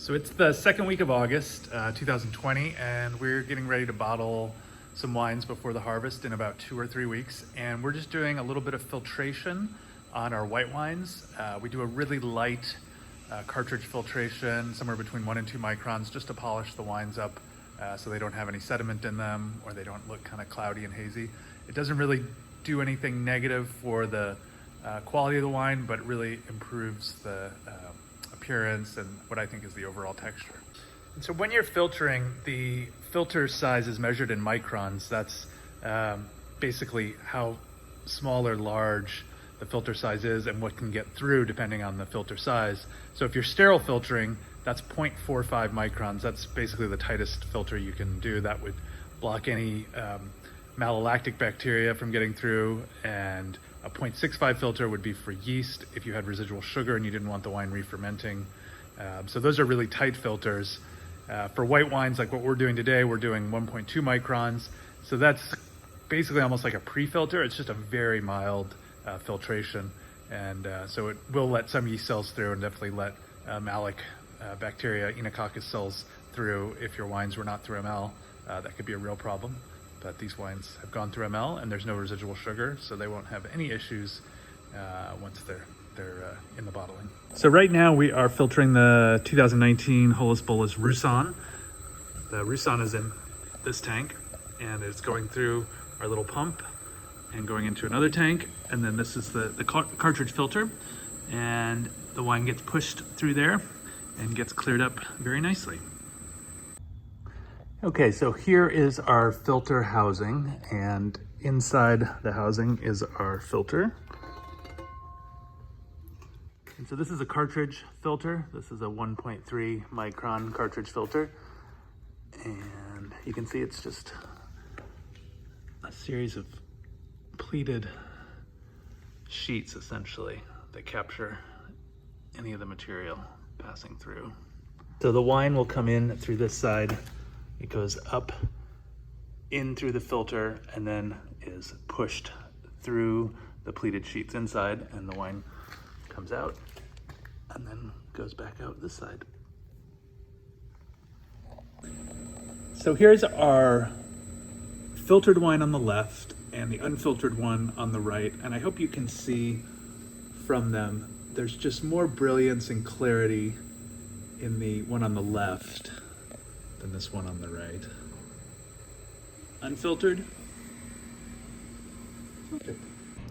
So it's the second week of August, 2020, and we're getting ready to bottle some wines before the harvest in about 2 or 3 weeks. And we're just doing a little bit of filtration on our white wines. We do a really light cartridge filtration, somewhere between 1 and 2 microns, just to polish the wines up so they don't have any sediment in them or they don't look kind of cloudy and hazy. It doesn't really do anything negative for the quality of the wine, but really improves the appearance and what I think is the overall texture. And so when you're filtering, the filter size is measured in microns. That's basically how small or large the filter size is and what can get through depending on the filter size. So if you're sterile filtering, that's 0.45 microns. That's basically the tightest filter you can do. That would block any malolactic bacteria from getting through, and a 0.65 filter would be for yeast if you had residual sugar and you didn't want the wine re-fermenting. So those are really tight filters. For white wines, like what we're doing today, we're doing 1.2 microns. So that's basically almost like a pre-filter. It's just a very mild filtration. And so it will let some yeast cells through and definitely let malic bacteria, Enococcus cells through. If your wines were not through ML, that could be a real problem. But these wines have gone through ML and there's no residual sugar, so they won't have any issues once they're in the bottling. So right now we are filtering the 2019 Holus Bolus Roussanne. The Roussanne is in this tank and it's going through our little pump and going into another tank. And then this is the cartridge filter, and the wine gets pushed through there and gets cleared up very nicely. Okay, so here is our filter housing, and inside the housing is our filter. And so this is a cartridge filter. This is a 1.3 micron cartridge filter. And you can see it's just a series of pleated sheets, essentially, that capture any of the material passing through. So the wine will come in through this side. It goes up in through the filter and then is pushed through the pleated sheets inside, and the wine comes out and then goes back out this side. So here's our filtered wine on the left and the unfiltered one on the right, and I hope you can see from them there's just more brilliance and clarity in the one on the left than this one on the right. Unfiltered. Filtered.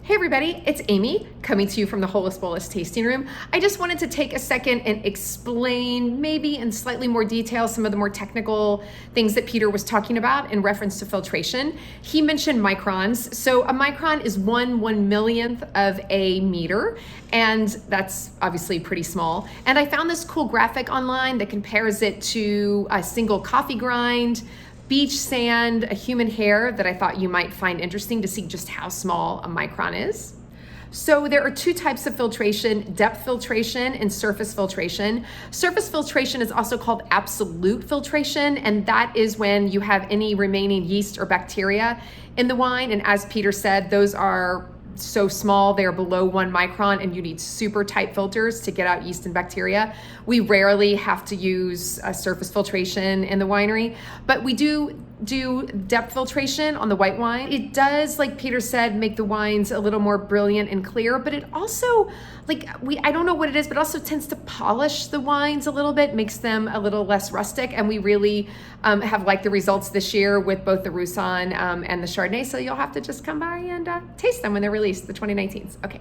Hey everybody, it's Amy coming to you from the Holus Bolus tasting room. I just wanted to take a second and explain, maybe in slightly more detail, some of the more technical things that Peter was talking about in reference to filtration. He mentioned microns. So a micron is 1/1,000,000th of a meter, and that's obviously pretty small. And I found this cool graphic online that compares it to a single coffee grind, beach sand, a human hair, that I thought you might find interesting to see just how small a micron is. So there are 2 types of filtration: depth filtration and surface filtration. Surface filtration is also called absolute filtration, and that is when you have any remaining yeast or bacteria in the wine. And as Peter said, those are so small, they're below 1 micron, and you need super tight filters to get out yeast and bacteria. We rarely have to use a surface filtration in the winery, but we do depth filtration on the white wine. It does, like Peter said, make the wines a little more brilliant and clear, but it also, I don't know what it is, but also tends to polish the wines a little bit, makes them a little less rustic, and we really have liked the results this year with both the Roussanne and the Chardonnay, so you'll have to just come by and taste them when they're released, the 2019s. Okay.